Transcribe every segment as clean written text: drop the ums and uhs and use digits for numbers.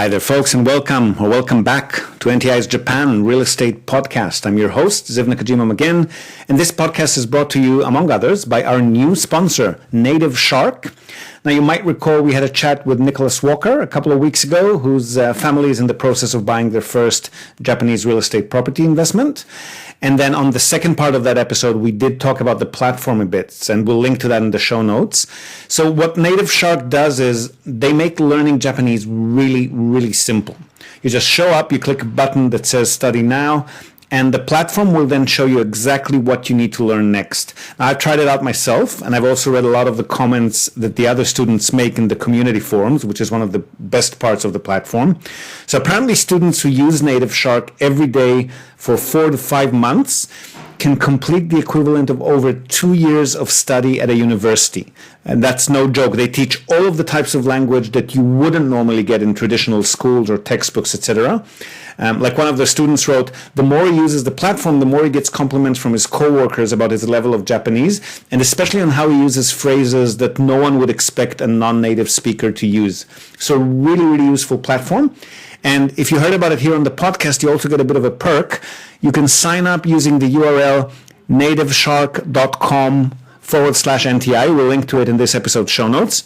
Hi there, folks, and welcome back to NTI's Japan Real Estate Podcast. I'm your host, Ziv Nakajima again, and this podcast is brought to you, among others, by our new sponsor, Native Shark. Now, you might recall we had a chat with Nicholas Walker a couple of weeks ago, whose family is in the process of buying their first Japanese real estate property investment. And then on the second part of that episode, we did talk about the platform a bit, and we'll link to that in the show notes. So what Native Shark does is they make learning Japanese really simple. You just show up, you click a button that says Study Now, and the platform will then show you exactly what you need to learn next. Now, I've tried it out myself, and I've also read a lot of the comments that the other students make in the community forums, which is one of the best parts of the platform. So apparently students who use Native Shark every day for 4 to 5 months can complete the equivalent of over 2 years of study at a university. And that's no joke. They teach all of the types of language that you wouldn't normally get in traditional schools or textbooks, etc. Like one of the students wrote, the more he uses the platform, the more he gets compliments from his coworkers about his level of Japanese, and especially on how he uses phrases that no one would expect a non-native speaker to use. So really useful platform. And if you heard about it here on the podcast, you also get a bit of a perk. You can sign up using the URL nativeshark.com/NTI. We'll link to it in this episode's show notes.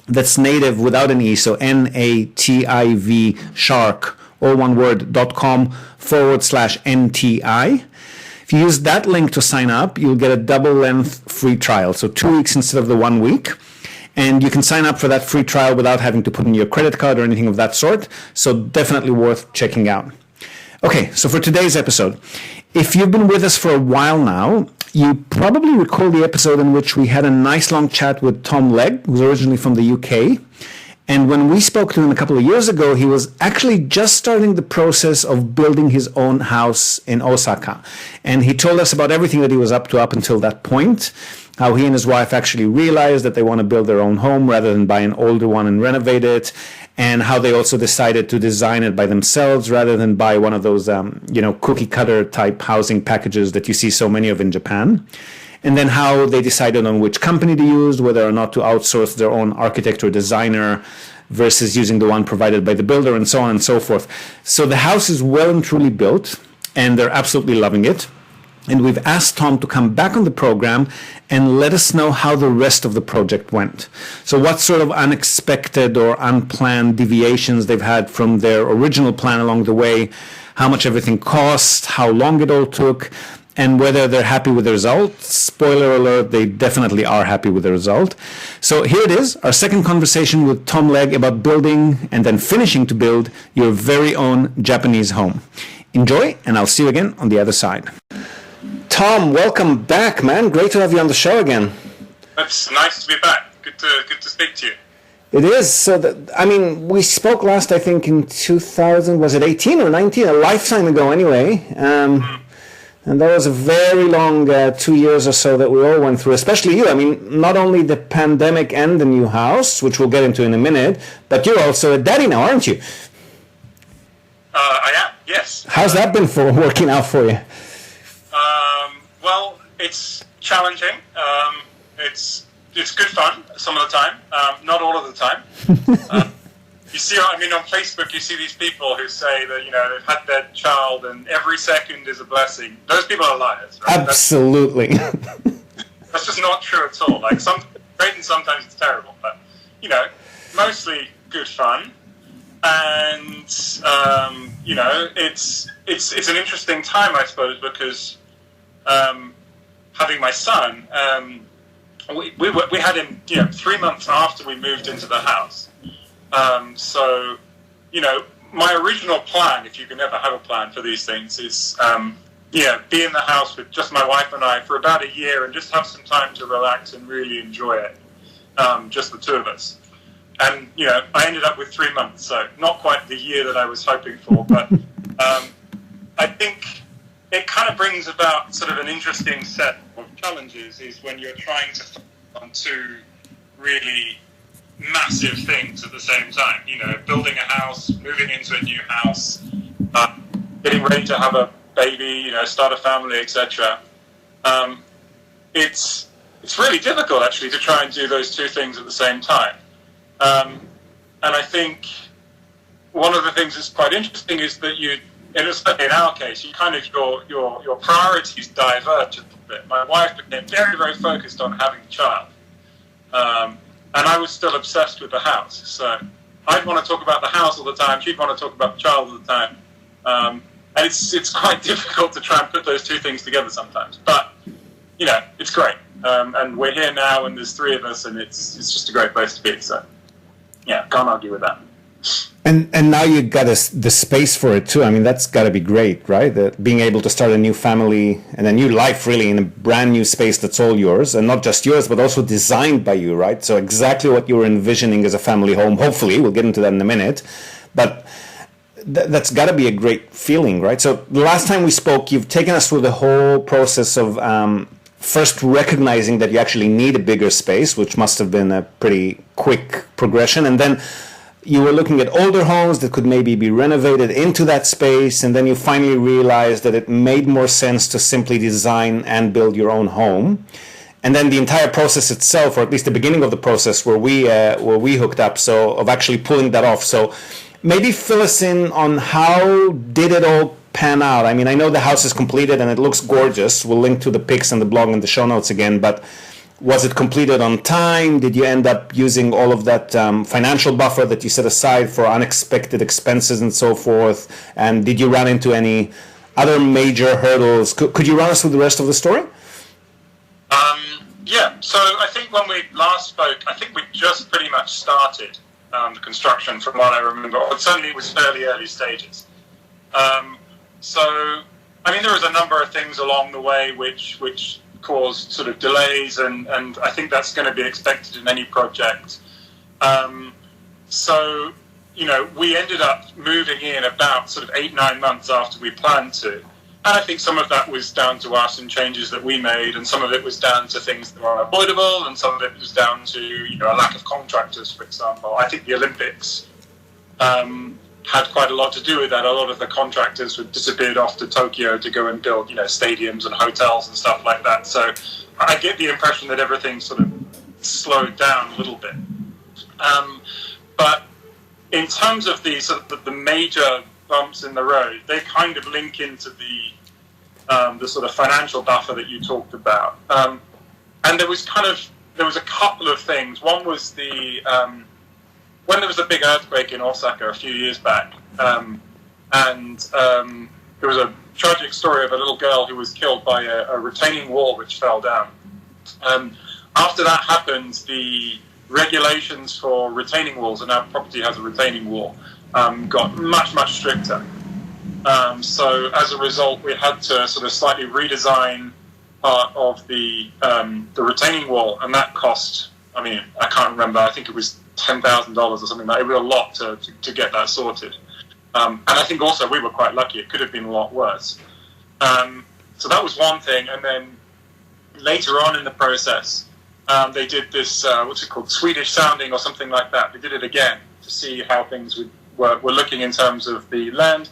That's native without an E, so NATIV shark, all one word, .com/NTI. If you use that link to sign up, you'll get a double-length free trial, so 2 weeks instead of the 1 week. And you can sign up for that free trial without having to put in your credit card or anything of that sort. So definitely worth checking out. Okay, so for today's episode, if you've been with us for a while now, you probably recall the episode in which we had a nice long chat with Tom Legge, who's originally from the UK. And when we spoke to him a couple of years ago, he was actually just starting the process of building his own house in Osaka. And he told us about everything that he was up to up until that point. How he and his wife actually realized that they want to build their own home rather than buy an older one and renovate it, and how they also decided to design it by themselves rather than buy one of those, cookie cutter type housing packages that you see so many of in Japan. And then how they decided on which company to use, whether or not to outsource their own architect or designer versus using the one provided by the builder, and so on and so forth. So the house is well and truly built, and they're absolutely loving it. And we've asked Tom to come back on the program and let us know how the rest of the project went. So what sort of unexpected or unplanned deviations they've had from their original plan along the way, how much everything cost, how long it all took, and whether they're happy with the result. Spoiler alert, they definitely are happy with the result. So here it is, our second conversation with Tom Legge about building and then finishing to build your very own Japanese home. Enjoy, and I'll see you again on the other side. Tom, welcome back, man. Great to have you on the show again. It's nice to be back. Good to speak to you. It is. So, we spoke last, I think, in 2000, was it 18 or 19? A lifetime ago anyway. And that was a very long 2 years or so that we all went through, especially you. I mean, not only the pandemic and the new house, which we'll get into in a minute, but you're also a daddy now, aren't you? I am, yes. How's that been working out for you? Well, it's challenging. It's good fun some of the time, not all of the time. You see, on Facebook, you see these people who say that, they've had their child and every second is a blessing. Those people are liars, right? Absolutely. That's just not true at all. Like, great and sometimes it's terrible, but, mostly good fun. And, it's an interesting time, I suppose, because having my son, we had him 3 months after we moved into the house. So my original plan, if you can ever have a plan for these things, is be in the house with just my wife and I for about a year and just have some time to relax and really enjoy it, just the two of us. And I ended up with 3 months, so not quite the year that I was hoping for, but I think it kind of brings about sort of an interesting set of challenges is when you're trying to focus on two really massive things at the same time. Building a house, moving into a new house, getting ready to have a baby, start a family, etc. It's really difficult actually to try and do those two things at the same time. And I think one of the things that's quite interesting is that in our case, you kind of your priorities diverge a little bit. My wife became very, very focused on having a child, and I was still obsessed with the house. So I'd want to talk about the house all the time. She'd want to talk about the child all the time, and it's quite difficult to try and put those two things together sometimes. But it's great, and we're here now, and there's three of us, and it's just a great place to be. So yeah, can't argue with that. And now you got the space for it too. I mean, that's got to be great, right? Being able to start a new family and a new life, really, in a brand new space that's all yours, and not just yours, but also designed by you, right? So exactly what you were envisioning as a family home. Hopefully, we'll get into that in a minute, but that's got to be a great feeling, right? So the last time we spoke, you've taken us through the whole process of first recognizing that you actually need a bigger space, which must have been a pretty quick progression, and then you were looking at older homes that could maybe be renovated into that space, and then you finally realized that it made more sense to simply design and build your own home. And then the entire process itself, or at least the beginning of the process where we hooked up, so of actually pulling that off. So maybe fill us in on how did it all pan out? I mean, I know the house is completed and it looks gorgeous. We'll link to the pics and the blog and the show notes again, but was it completed on time? Did you end up using all of that financial buffer that you set aside for unexpected expenses and so forth? And did you run into any other major hurdles? Could you run us through the rest of the story? Yeah, so I think when we last spoke, I think we just pretty much started the construction from what I remember. But certainly it was fairly early stages. So, I mean, there was a number of things along the way which caused sort of delays, and I think that's going to be expected in any project. So, we ended up moving in about sort of 8-9 months after we planned to. And I think some of that was down to us and changes that we made, and some of it was down to things that were unavoidable, and some of it was down to, a lack of contractors, for example. I think the Olympics had quite a lot to do with that. A lot of the contractors had disappeared off to Tokyo to go and build, stadiums and hotels and stuff like that. So I get the impression that everything sort of slowed down a little bit. But in terms of the sort of the major bumps in the road, they kind of link into the sort of financial buffer that you talked about. And there was a couple of things. One was when there was a big earthquake in Osaka a few years back, and there was a tragic story of a little girl who was killed by a retaining wall which fell down. After that happened, the regulations for retaining walls, and our property has a retaining wall, got much, much stricter. So as a result, we had to sort of slightly redesign part of the retaining wall, and that cost, I can't remember, I think it was $10,000 or something like that. It was a lot to get that sorted. And I think also we were quite lucky. It could have been a lot worse. So that was one thing. And then later on in the process, they did this, what's it called, Swedish sounding or something like that. They did it again to see how things were looking in terms of the land.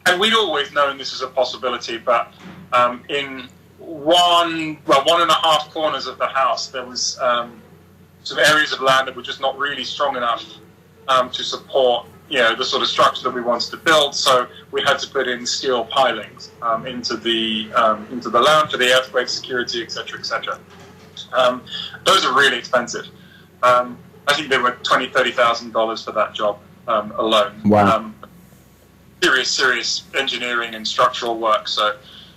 And we'd always known this is a possibility, but in one and a half corners of the house, there was some areas of land that were just not really strong enough to support, the sort of structure that we wanted to build. So we had to put in steel pilings into the land for the earthquake security, etc., etc. Those are really expensive. I think they were $20,000-$30,000 for that job alone. Wow. Serious engineering and structural work. So.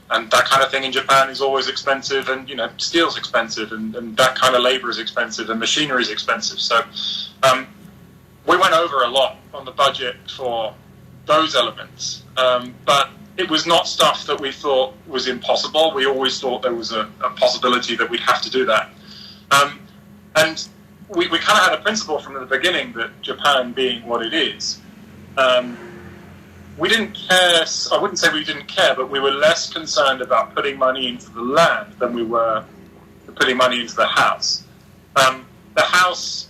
And that kind of thing in Japan is always expensive, and steel's expensive, and that kind of labor is expensive, and machinery is expensive. So we went over a lot on the budget for those elements, but it was not stuff that we thought was impossible. We always thought there was a possibility that we'd have to do that. And we kind of had a principle from the beginning that Japan being what it is, we didn't care. I wouldn't say we didn't care, but we were less concerned about putting money into the land than we were putting money into the house. The house,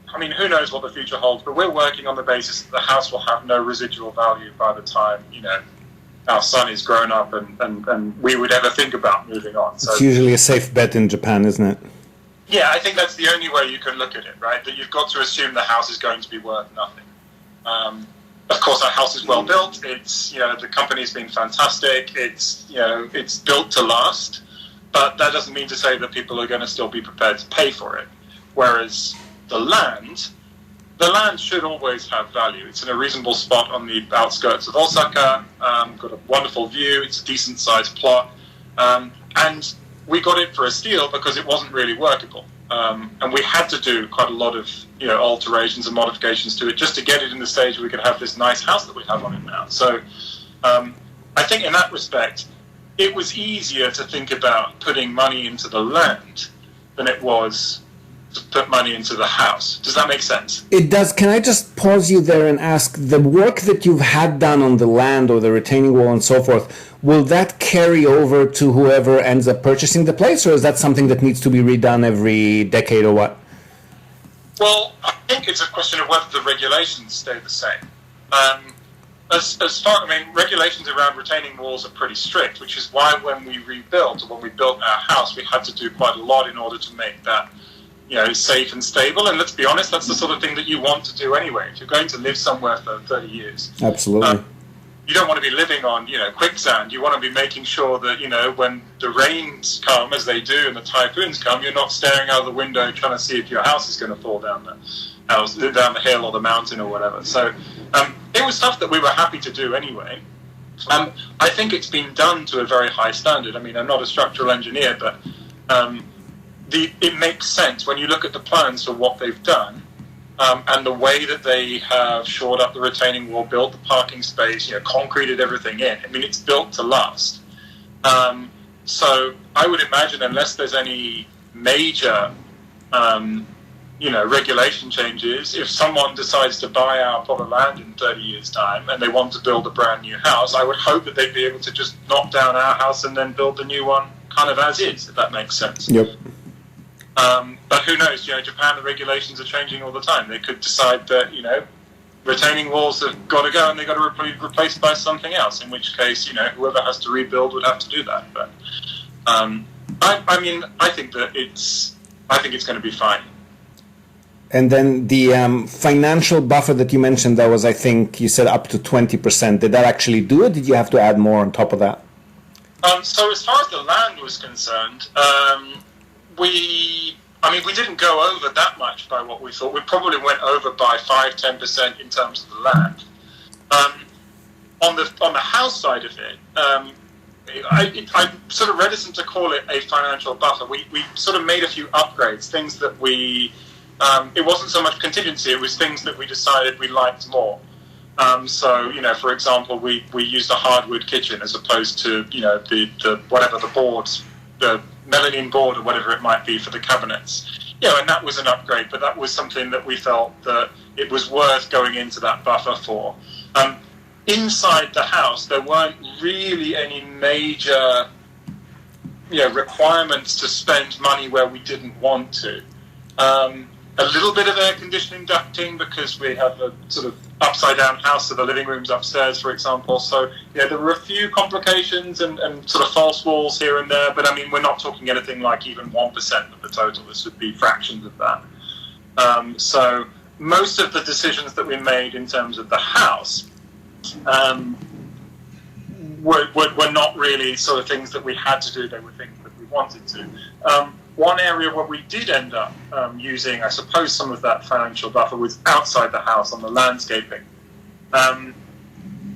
who knows what the future holds, but we're working on the basis that the house will have no residual value by the time, our son is grown up and we would ever think about moving on. So, it's usually a safe bet in Japan, isn't it? Yeah, I think that's the only way you can look at it, right? That you've got to assume the house is going to be worth nothing. of course, our house is well built. It's, the company's been fantastic. It's built to last, but that doesn't mean to say that people are going to still be prepared to pay for it. Whereas the land should always have value. It's in a reasonable spot on the outskirts of Osaka. Got a wonderful view. It's a decent sized plot, and we got it for a steal because it wasn't really workable. And we had to do quite a lot of alterations and modifications to it just to get it in the stage where we could have this nice house that we have on it now. So I think in that respect, it was easier to think about putting money into the land than it was to put money into the house. Does that make sense? It does. Can I just pause you there and ask, the work that you've had done on the land or the retaining wall and so forth, will that carry over to whoever ends up purchasing the place, or is that something that needs to be redone every decade or what? Well, I think it's a question of whether the regulations stay the same. Regulations around retaining walls are pretty strict, which is why when we rebuilt, or when we built our house, we had to do quite a lot in order to make that safe and stable. And let's be honest, that's the sort of thing that you want to do anyway. If you're going to live somewhere for 30 years. Absolutely. You don't want to be living on, quicksand. You want to be making sure that, when the rains come, as they do, and the typhoons come, you're not staring out the window trying to see if your house is going to fall down the hill or the mountain or whatever. So it was stuff that we were happy to do anyway. I think it's been done to a very high standard. I mean, I'm not a structural engineer, but it makes sense when you look at the plans for what they've done, and the way that they have shored up the retaining wall, built the parking space, concreted everything in. I mean, it's built to last. So I would imagine, unless there's any major, regulation changes, if someone decides to buy our plot of land in 30 years' time and they want to build a brand new house, I would hope that they'd be able to just knock down our house and then build the new one kind of as is, if that makes sense. Yep. But who knows? Japan, the regulations are changing all the time. They could decide that retaining walls have got to go and they've got to be replaced by something else. In which case, whoever has to rebuild would have to do that. But I think it's going to be fine. And then the financial buffer that you mentioned, that was, I think you said up to 20%. Did that actually do it? Did you have to add more on top of that? So as far as the land was concerned, we didn't go over that much by what we thought. We probably went over by 5-10% in terms of the land. On the house side of it, I'm sort of reticent to call it a financial buffer. We sort of made a few upgrades, things that it wasn't so much contingency, it was things that we decided we liked more. For example, we used a hardwood kitchen as opposed to, the boards, the melamine board or whatever it might be for the cabinets. And that was an upgrade, but that was something that we felt that it was worth going into that buffer for. Inside the house, there weren't really any major, requirements to spend money where we didn't want to. A little bit of air conditioning ducting because we have a sort of upside down house, so the living room's upstairs, for example. So there were a few complications and sort of false walls here and there, but I mean, we're not talking anything like even 1% of the total. This would be fractions of that. So most of the decisions that we made in terms of the house were not really sort of things that we had to do. They were things that we wanted to. One area where we did end up using, I suppose, some of that financial buffer was outside the house on the landscaping.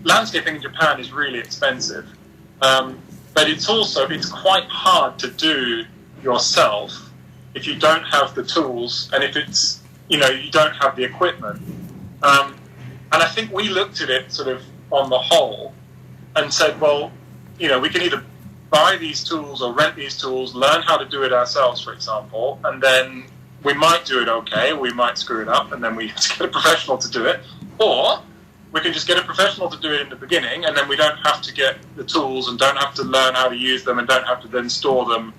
Landscaping in Japan is really expensive, but it's quite hard to do yourself if you don't have the tools and if it's, you don't have the equipment. And I think we looked at it sort of on the whole and said, well, we can either buy these tools or rent these tools, learn how to do it ourselves, for example, and then we might do it okay, we might screw it up, and then we have to get a professional to do it. Or we can just get a professional to do it in the beginning, and then we don't have to get the tools and don't have to learn how to use them and don't have to then store them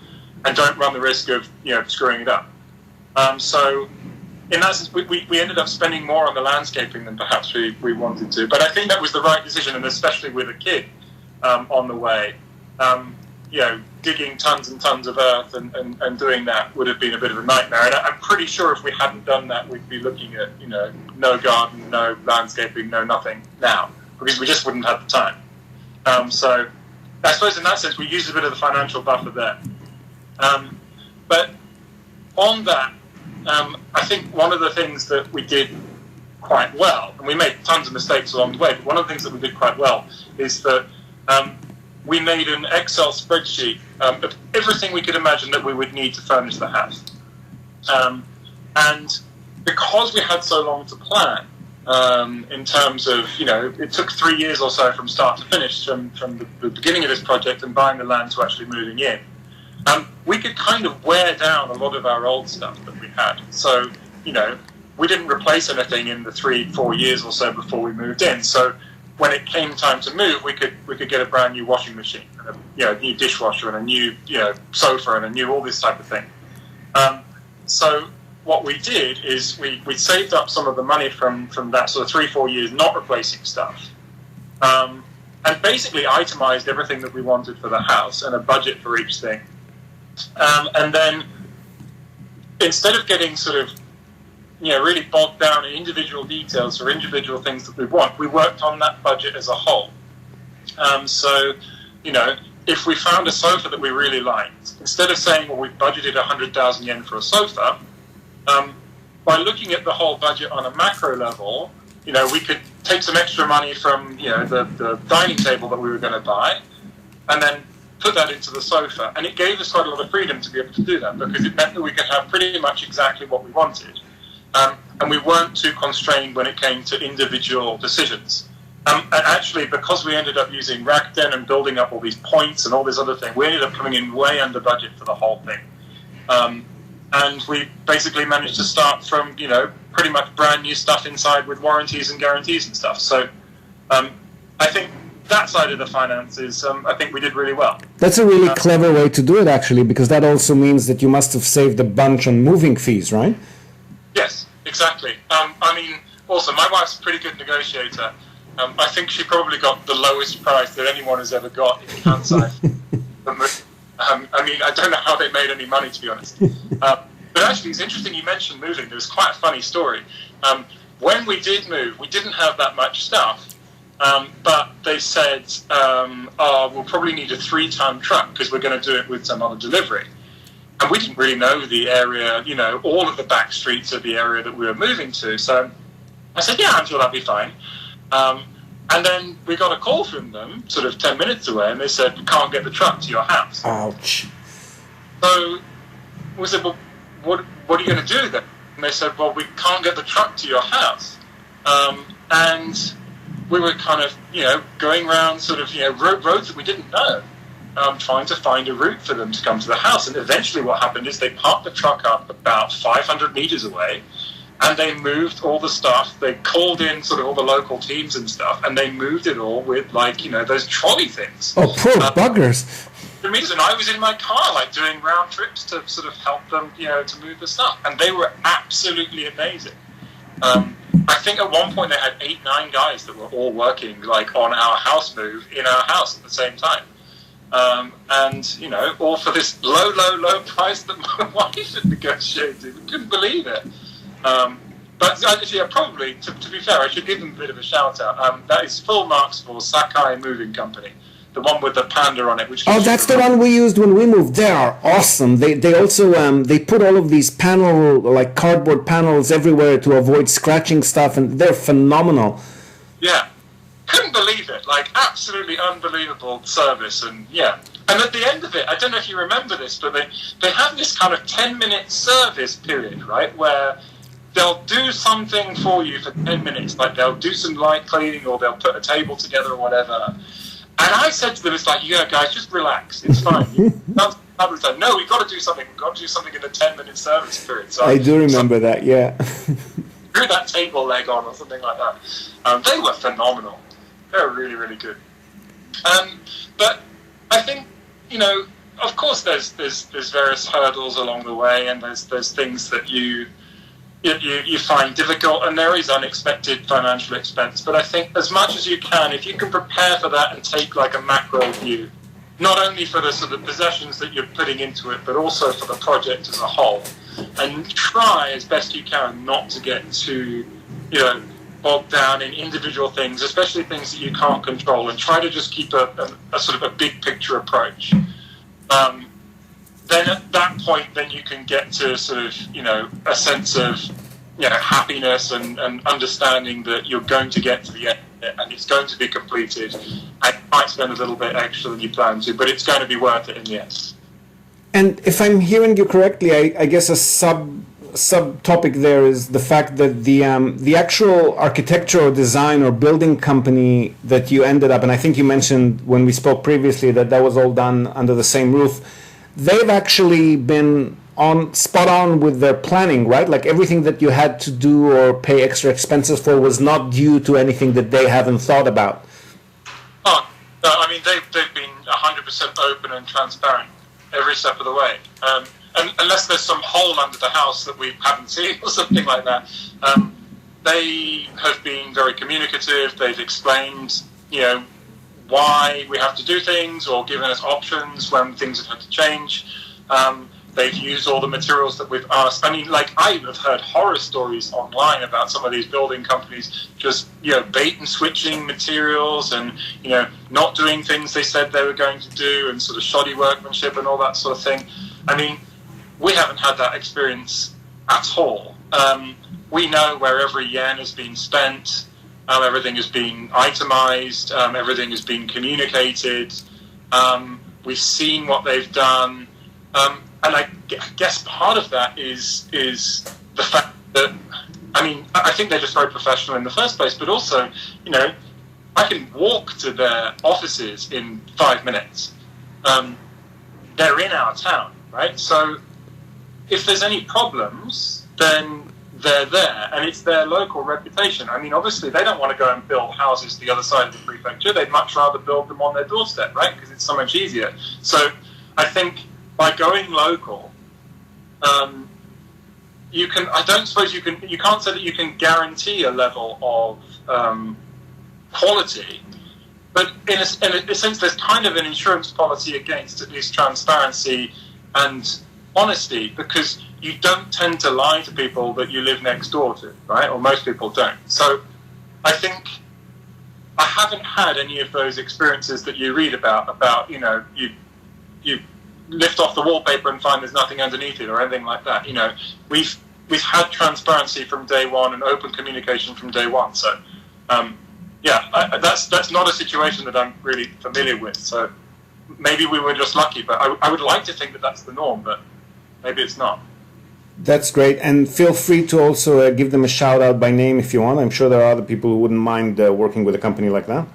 and don't run the risk of, screwing it up. So in that sense, we ended up spending more on the landscaping than perhaps we wanted to. But I think that was the right decision, and especially with a kid on the way. digging tons and tons of earth and doing that would have been a bit of a nightmare. And I'm pretty sure if we hadn't done that, we'd be looking at, no garden, no landscaping, no nothing now, because we just wouldn't have the time. So I suppose in that sense, we used a bit of the financial buffer there. But on that, I think one of the things that we did quite well, and we made tons of mistakes along the way, but one of the things that we did quite well is that we made an Excel spreadsheet of everything we could imagine that we would need to furnish the house. And because we had so long to plan, in terms of, it took 3 years or so from start to finish, from the beginning of this project and buying the land to actually moving in, we could kind of wear down a lot of our old stuff that we had. So, we didn't replace anything in the 3-4 years or so before we moved in. So when it came time to move, we could get a brand new washing machine, and a new dishwasher, and a new sofa, and a new all this type of thing. So what we did is we saved up some of the money from that sort of 3-4 years not replacing stuff, and basically itemized everything that we wanted for the house and a budget for each thing. And then instead of getting sort of really bogged down in individual details or individual things that we want, we worked on that budget as a whole. So, if we found a sofa that we really liked, instead of saying, well, we've budgeted 100,000 yen for a sofa, by looking at the whole budget on a macro level, we could take some extra money from, the dining table that we were going to buy, and then put that into the sofa. And it gave us quite a lot of freedom to be able to do that, because it meant that we could have pretty much exactly what we wanted. And we weren't too constrained when it came to individual decisions. And actually, because we ended up using Rakuten and building up all these points and all this other thing, we ended up coming in way under budget for the whole thing. And we basically managed to start from, pretty much brand new stuff inside with warranties and guarantees and stuff. So I think that side of the finances, I think we did really well. That's a really clever way to do it, actually, because that also means that you must have saved a bunch on moving fees, right? Yes, exactly. Also, my wife's a pretty good negotiator. I think she probably got the lowest price that anyone has ever got in Kansai. I don't know how they made any money, to be honest. But actually, it's interesting you mentioned moving. There was quite a funny story. When we did move, we didn't have that much stuff. But they said, we'll probably need a 3-ton truck because we're going to do it with some other delivery. And we didn't really know the area, all of the back streets of the area that we were moving to. So I said, yeah, I'm sure that'll be fine. And then we got a call from them, sort of 10 minutes away, and they said, we can't get the truck to your house. Ouch. So we said, well, what are you going to do then? And they said, well, we can't get the truck to your house. And we were kind of, going around sort of, roads that we didn't know. Trying to find a route for them to come to the house. And eventually what happened is they parked the truck up about 500 meters away, and they moved all the stuff. They called in sort of all the local teams and stuff, and they moved it all with, those trolley things. Oh, poor buggers. The reason I was in my car, doing round trips to sort of help them, to move the stuff. And they were absolutely amazing. I think at one point they had 8-9 guys that were all working, on our house move in our house at the same time. And, all for this low price that my wife had negotiated. We couldn't believe it. But actually, probably, to be fair, I should give them a bit of a shout out. That is full marks for Sakai Moving Company, the one with the panda on it. That's the one we used when we moved. They are awesome. They also they put all of these cardboard panels everywhere to avoid scratching stuff, and they're phenomenal. Yeah. Couldn't believe it, absolutely unbelievable service. And at the end of it, I don't know if you remember this, but they have this kind of 10-minute service period, right, where they'll do something for you for 10 minutes, they'll do some light cleaning, or they'll put a table together or whatever. And I said to them, it's guys, just relax, it's fine. No, we've got to do something. We've got to do something in the 10-minute service period. So I do remember that, yeah. Threw that table leg on or something like that. They were phenomenal. They're really, really good. But I think, of course there's various hurdles along the way, and there's things that you find difficult, and there is unexpected financial expense. But I think as much as you can, if you can prepare for that and take a macro view, not only for the sort of possessions that you're putting into it, but also for the project as a whole. And try as best you can not to get too, bogged down in individual things, especially things that you can't control, and try to just keep a sort of a big picture approach. Then at that point, then you can get to sort of, a sense of, happiness and understanding that you're going to get to the end of it and it's going to be completed. And you might spend a little bit extra than you plan to, but it's going to be worth it in the end. And if I'm hearing you correctly, I guess a subtopic there is the fact that the actual architecture or design or building company that you ended up, and I think you mentioned when we spoke previously that was all done under the same roof, they've actually been spot on with their planning, right? Like everything that you had to do or pay extra expenses for was not due to anything that they haven't thought about. Oh, no, I mean, they've been 100% open and transparent every step of the way. And unless there's some hole under the house that we haven't seen or something like that, they have been very communicative. They've explained, why we have to do things or given us options when things have had to change. They've used all the materials that we've asked. I mean, I have heard horror stories online about some of these building companies just, bait and switching materials and, not doing things they said they were going to do and sort of shoddy workmanship and all that sort of thing. I mean, we haven't had that experience at all. We know where every yen has been spent. Everything has been itemized. Everything has been communicated. We've seen what they've done. And I guess part of that is the fact that, I think they're just very professional in the first place, but also, I can walk to their offices in 5 minutes. They're in our town, right? So if there's any problems, then they're there, and it's their local reputation. I mean, obviously, they don't want to go and build houses the other side of the prefecture. They'd much rather build them on their doorstep, right? Because it's so much easier. So I think by going local, you can. I don't suppose you can. You can't say that you can guarantee a level of quality, but in a sense, there's kind of an insurance policy against at least transparency and honesty, because you don't tend to lie to people that you live next door to, right? Or most people don't. So I think I haven't had any of those experiences that you read about you lift off the wallpaper and find there's nothing underneath it or anything like that. We've had transparency from day one and open communication from day one. So that's not a situation that I'm really familiar with. So maybe we were just lucky, but I would like to think that that's the norm, but maybe it's not. That's great, and feel free to also give them a shout out by name if you want. I'm sure there are other people who wouldn't mind working with a company like that.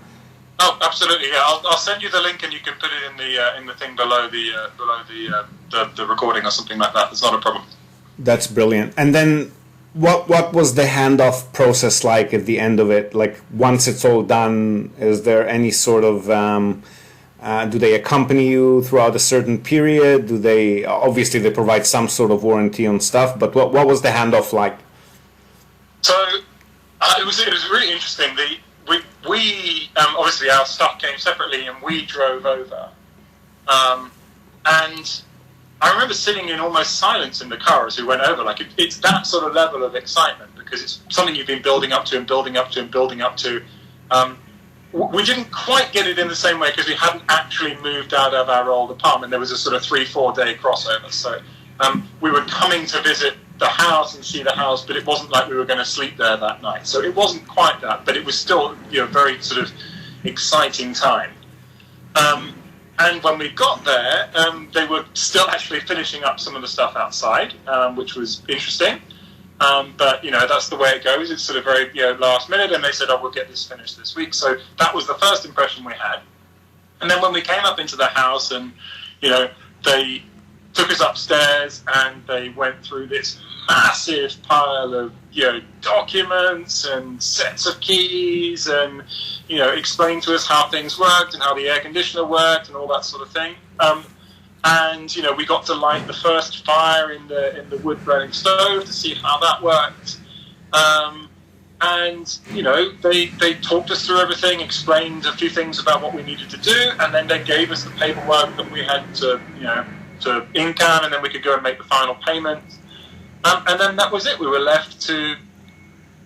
Oh, absolutely! Yeah, I'll send you the link, and you can put it in the thing below the recording or something like that. It's not a problem. That's brilliant. And then, what was the handoff process like at the end of it? Like once it's all done, is there any sort of do they accompany you throughout a certain period? Do they obviously they provide some sort of warranty on stuff? But what was the handoff like? So it was really interesting. We obviously our stuff came separately and we drove over, and I remember sitting in almost silence in the car as we went over. Like it's that sort of level of excitement because it's something you've been building up to and building up to and building up to. We didn't quite get it in the same way because we hadn't actually moved out of our old apartment. There was a sort of 3-4 day crossover. So we were coming to visit the house and see the house, but it wasn't like we were going to sleep there that night. So it wasn't quite that, but it was still very sort of exciting time. And when we got there, they were still actually finishing up some of the stuff outside, which was interesting. But that's the way it goes. It's sort of very last minute, and they said, "Oh, we'll get this finished this week." So that was the first impression we had. And then when we came up into the house, and they took us upstairs, and they went through this massive pile of documents and sets of keys, and explained to us how things worked and how the air conditioner worked and all that sort of thing. And we got to light the first fire in the wood burning stove to see how that worked. And, they talked us through everything, explained a few things about what we needed to do, and then they gave us the paperwork that we had to in-can, and then we could go and make the final payment. And then that was it. We were left to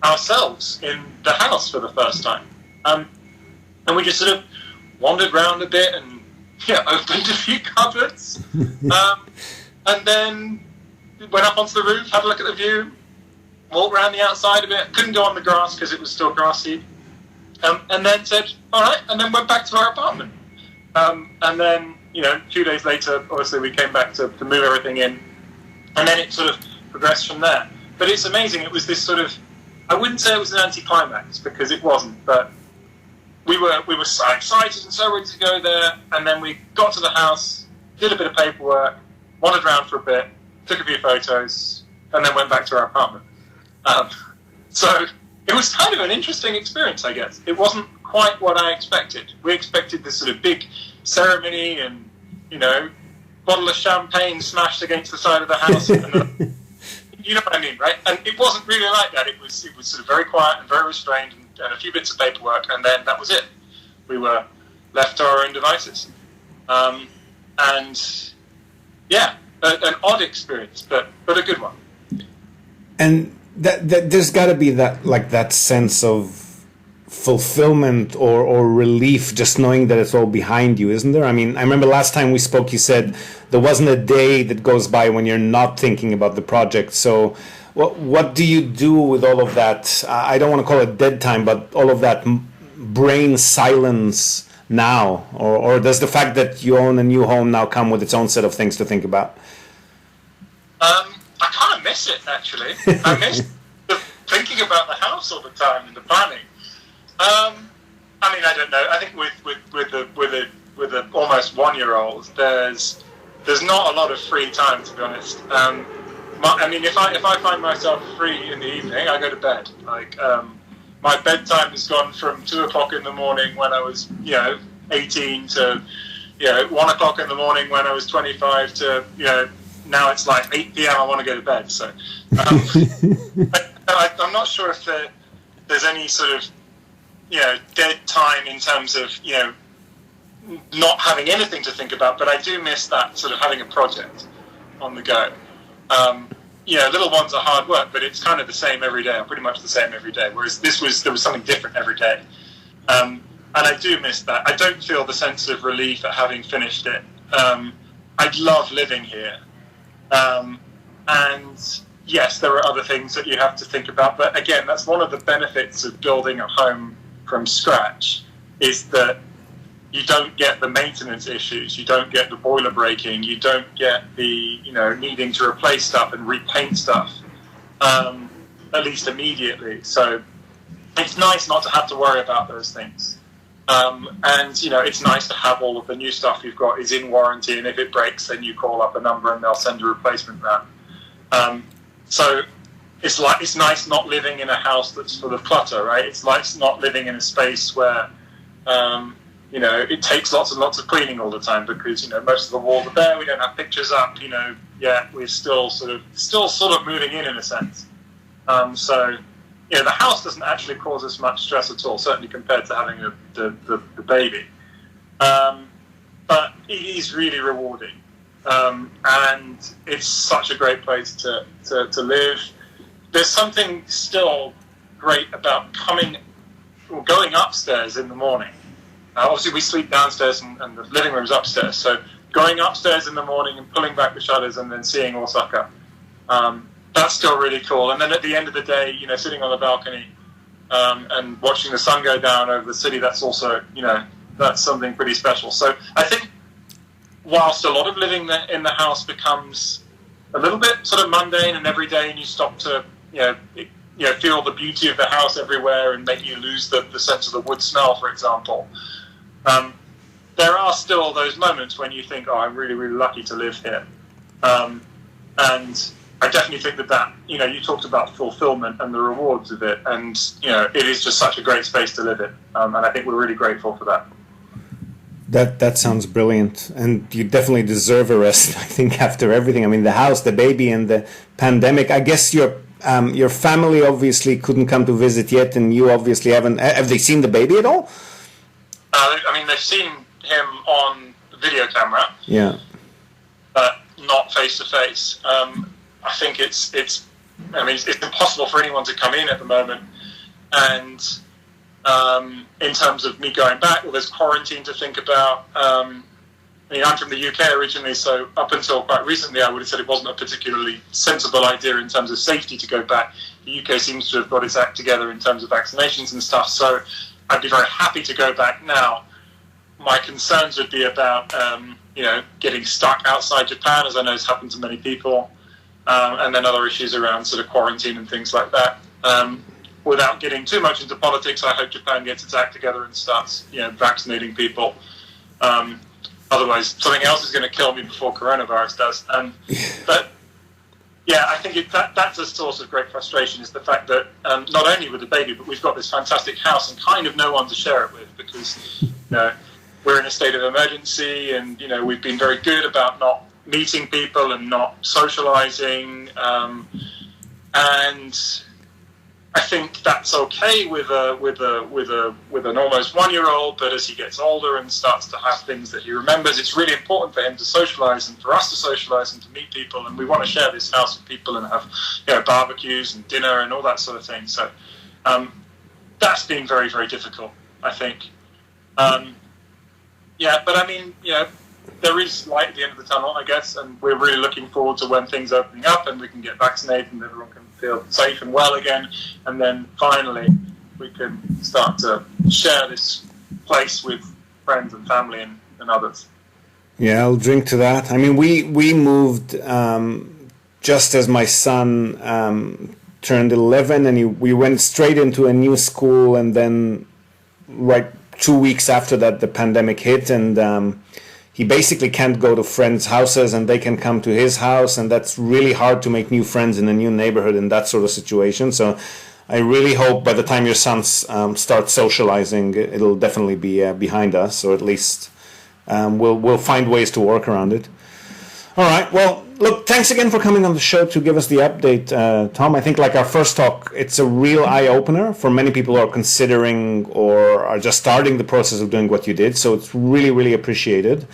ourselves in the house for the first time. And we just sort of wandered around a bit and opened a few cupboards. And then went up onto the roof, had a look at the view, walked around the outside a bit, couldn't go on the grass because it was still grassy, and then said, all right, and then went back to our apartment. And then, a few days later, obviously we came back to move everything in, and then it sort of progressed from there. But it's amazing, it was this sort of, I wouldn't say it was an anticlimax, because it wasn't, but we were so excited and so ready to go there, and then we got to the house, did a bit of paperwork, wandered around for a bit, took a few photos, and then went back to our apartment. So it was kind of an interesting experience, I guess. It wasn't quite what I expected. We expected this sort of big ceremony and, bottle of champagne smashed against the side of the house. And, you know what I mean, right? And it wasn't really like that. It was sort of very quiet and very restrained and a few bits of paperwork, and then that was it. We were left to our own devices. And, yeah, an odd experience, but a good one. And that there's got to be that sense of fulfillment or relief just knowing that it's all behind you, isn't there? I mean, I remember last time we spoke, you said there wasn't a day that goes by when you're not thinking about the project. So what do you do with all of that? I don't want to call it dead time, but all of that brain silence now, or does the fact that you own a new home now come with its own set of things to think about? I kind of miss it, actually. I miss thinking about the house all the time and the planning. I don't know. I think with a almost 1-year-old, there's not a lot of free time, to be honest. If I find myself free in the evening, I go to bed. My bedtime has gone from 2:00 in the morning when I was 18 to 1:00 in the morning when I was 25 to now it's like 8 p.m. I want to go to bed. So I'm not sure if there's any sort of dead time in terms of not having anything to think about, but I do miss that sort of having a project on the go. Little ones are hard work, but it's kind of the same every day. I'm pretty much the same every day. Whereas there was something different every day, and I do miss that. I don't feel the sense of relief at having finished it. I love living here, and yes, there are other things that you have to think about. But again, that's one of the benefits of building a home from scratch, is that you don't get the maintenance issues, you don't get the boiler breaking, you don't get the needing to replace stuff and repaint stuff, at least immediately. So it's nice not to have to worry about those things, and it's nice to have all of the new stuff you've got is in warranty, and if it breaks then you call up a number and they'll send a replacement van. So it's nice not living in a house that's full of clutter, right? It's nice not living in a space where it takes lots and lots of cleaning all the time, because most of the walls are there. We don't have pictures up. Yet we're still sort of moving in a sense. So the house doesn't actually cause us much stress at all, certainly compared to having the baby. But it is really rewarding, and it's such a great place to live. There's something still great about going upstairs in the morning. Obviously, we sleep downstairs and the living room's upstairs. So going upstairs in the morning and pulling back the shutters and then seeing Osaka, that's still really cool. And then at the end of the day, sitting on the balcony and watching the sun go down over the city, that's also, that's something pretty special. So I think whilst a lot of living in the house becomes a little bit sort of mundane and everyday, and you stop to, feel the beauty of the house everywhere and maybe you lose the sense of the wood smell, for example. There are still those moments when you think, I'm really, really lucky to live here. And I definitely think that you talked about fulfillment and the rewards of it. And, it is just such a great space to live in. And I think we're really grateful for that. That sounds brilliant. And you definitely deserve a rest, I think, after everything. I mean, the house, the baby, and the pandemic. I guess Your family obviously couldn't come to visit yet, and you obviously haven't. Have they seen the baby at all? I mean, they've seen him on video camera. Yeah. But not face to face. I think it's impossible for anyone to come in at the moment. And in terms of me going back, well, there's quarantine to think about. I'm from the UK originally, so up until quite recently, I would have said it wasn't a particularly sensible idea in terms of safety to go back. The UK seems to have got its act together in terms of vaccinations and stuff, so I'd be very happy to go back now. My concerns would be about, getting stuck outside Japan, as I know has happened to many people, and then other issues around sort of quarantine and things like that. Without getting too much into politics, I hope Japan gets its act together and starts, vaccinating people. Otherwise, something else is going to kill me before coronavirus does. But yeah, I think that's a source of great frustration, is the fact that not only with the baby, but we've got this fantastic house and kind of no one to share it with, because we're in a state of emergency, and we've been very good about not meeting people and not socializing, and I think that's okay with an almost 1-year-old, but as he gets older and starts to have things that he remembers, it's really important for him to socialize and for us to socialize and to meet people, and we want to share this house with people and have barbecues and dinner and all that sort of thing. So that's been very, very difficult, I think. But I mean, there is light at the end of the tunnel, I guess, and we're really looking forward to when things are opening up and we can get vaccinated and everyone can feel safe and well again, and then finally we can start to share this place with friends and family and others. Yeah, I'll drink to that. I mean, we moved just as my son turned 11, and we went straight into a new school, and then right 2 weeks after that, the pandemic hit, and he basically can't go to friends' houses and they can come to his house, and that's really hard to make new friends in a new neighborhood in that sort of situation. So I really hope by the time your sons start socializing, it'll definitely be behind us, or at least we'll find ways to work around it. All right. Well, look, thanks again for coming on the show to give us the update, Tom. I think, like our first talk, it's a real eye-opener for many people who are considering or are just starting the process of doing what you did. So it's really, really appreciated.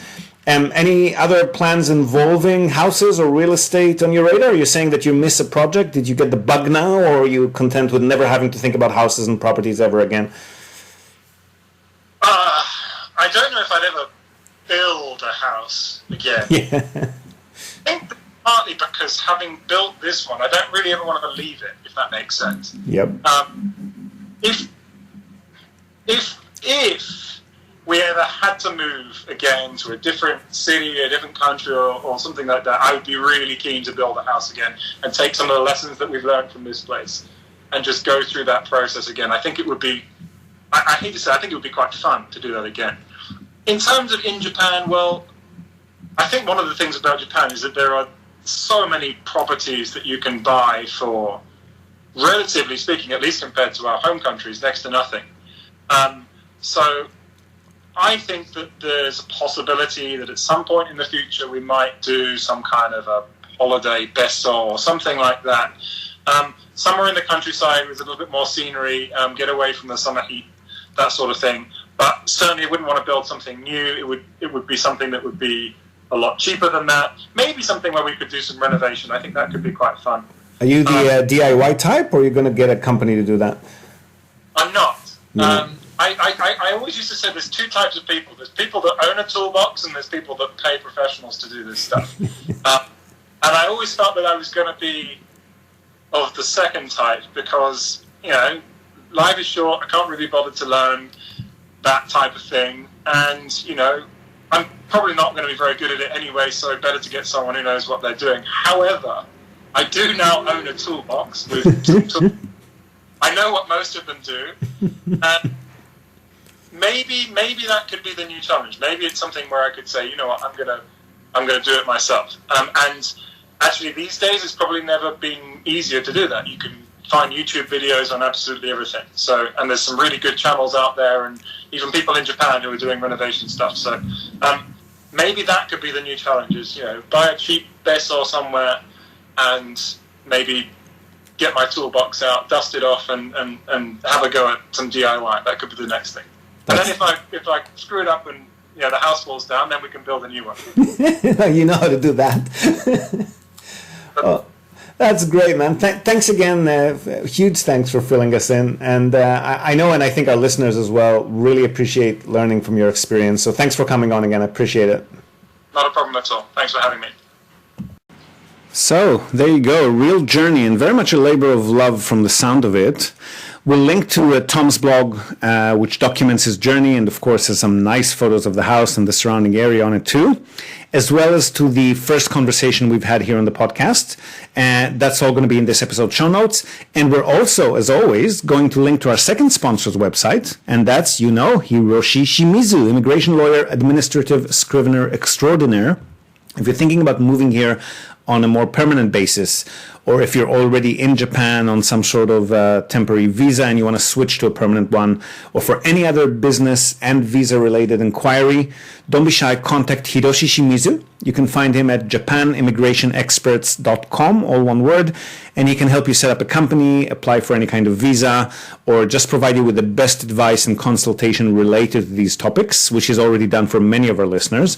Any other plans involving houses or real estate on your radar? Are you saying that you miss a project? Did you get the bug now, or are you content with never having to think about houses and properties ever again? I don't know if I'd ever build a house again. Yeah. I think partly because having built this one, I don't really ever want to leave it, if that makes sense. Yep. If we ever had to move again to a different city, a different country, or something like that, I would be really keen to build a house again and take some of the lessons that we've learned from this place and just go through that process again. I think it would be, I hate to say, I think it would be quite fun to do that again. In terms of in Japan, well, I think one of the things about Japan is that there are so many properties that you can buy for, relatively speaking, at least compared to our home countries, next to nothing. So I think that there's a possibility that at some point in the future we might do some kind of a holiday besso or something like that. Somewhere in the countryside with a little bit more scenery, get away from the summer heat, that sort of thing. But certainly I wouldn't want to build something new. It would be something that would be a lot cheaper than that. Maybe something where we could do some renovation. I think that could be quite fun. Are you the DIY type, or are you going to get a company to do that? I'm not. No. I always used to say there's two types of people. There's people that own a toolbox, and there's people that pay professionals to do this stuff. And I always thought that I was going to be of the second type because, life is short. I can't really bother to learn that type of thing. And, I'm probably not going to be very good at it anyway, so better to get someone who knows what they're doing. However, I do now own a toolbox with tools. I know what most of them do. And maybe that could be the new challenge. Maybe it's something where I could say, you know what, I'm gonna do it myself. And actually, these days, it's probably never been easier to do that. You can find YouTube videos on absolutely everything. So, and there's some really good channels out there, and even people in Japan who are doing renovation stuff. So, maybe that could be the new challenge: is buy a cheap besso somewhere, and maybe get my toolbox out, dust it off, and have a go at some DIY. That could be the next thing. And then if I screw it up and the house falls down, then we can build a new one. You know how to do that. Oh, that's great, man. Thanks again. Huge thanks for filling us in. And I know, and I think our listeners as well, really appreciate learning from your experience. So thanks for coming on again. I appreciate it. Not a problem at all. Thanks for having me. So there you go, a real journey and very much a labor of love from the sound of it. We'll link to Tom's blog, which documents his journey and of course has some nice photos of the house and the surrounding area on it too, as well as to the first conversation we've had here on the podcast. And that's all going to be in this episode show notes. And we're also, as always, going to link to our second sponsor's website, and that's, Hiroshi Shimizu, immigration lawyer, administrative scrivener extraordinaire. If you're thinking about moving here on a more permanent basis, or if you're already in Japan on some sort of temporary visa and you want to switch to a permanent one, or for any other business and visa-related inquiry, don't be shy, contact Hiroshi Shimizu. You can find him at japanimmigrationexperts.com, all one word, and he can help you set up a company, apply for any kind of visa, or just provide you with the best advice and consultation related to these topics, which is already done for many of our listeners.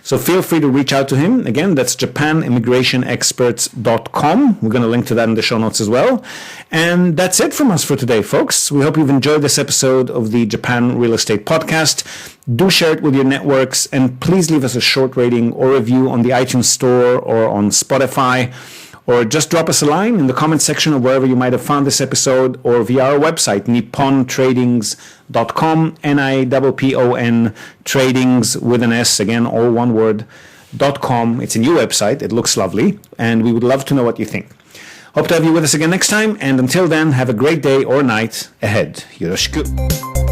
So feel free to reach out to him. Again, that's japanimmigrationexperts.com. We're going to link to that in the show notes as well. And that's it from us for today, folks. We hope you've enjoyed this episode of the Japan Real Estate Podcast. Do share it with your networks, and please leave us a short rating or review on the iTunes Store or on Spotify. Or just drop us a line in the comment section of wherever you might have found this episode, or via our website, nippontradings.com, NIPPON, tradings with an S, again, all one word, .com. It's a new website. It looks lovely, and we would love to know what you think. Hope to have you with us again next time, and until then, have a great day or night ahead. Yoroshiku.